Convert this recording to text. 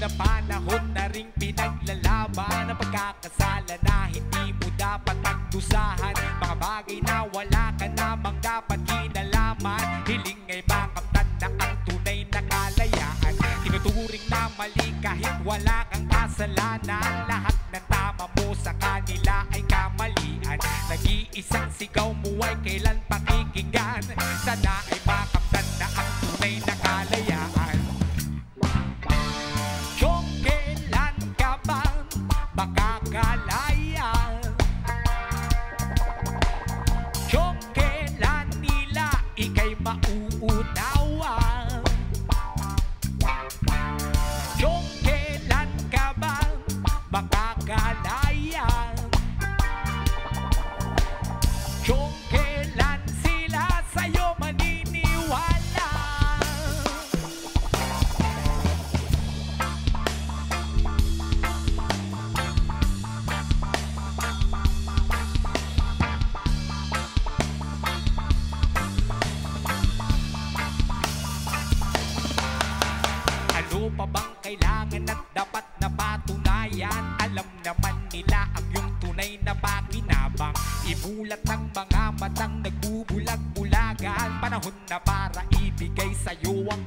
na panahon na ring pinaglalaban ang pagkakasala na hindi mo dapat pagdusahan. Mga bagay na wala ka namang dapat kinalaman. Hiling ay makamtan na ang tunay na kalayaan. Tinuturing na mali kahit wala kang kasalanan. Lahat ng tama mo sa kanila ay kamalian. Nag-iisang sigaw mo ay kailan pakikinggan. Sana ay makamtan na ang tunay na kalayaan. Kung kailan ka ba makakalaya, kung kailan nila ika'y mauunawa, kung kailan ka ba makakalaya, kung kailan sila sa'yo maniniwala. Ano pa bang kailangan at dapat na patunayan? Alam naman nila ang iyong tunay na pakinabang. Ibulat ng mga matang nagbubulag-bulagan. Panahon na para ibigay sa'yo ang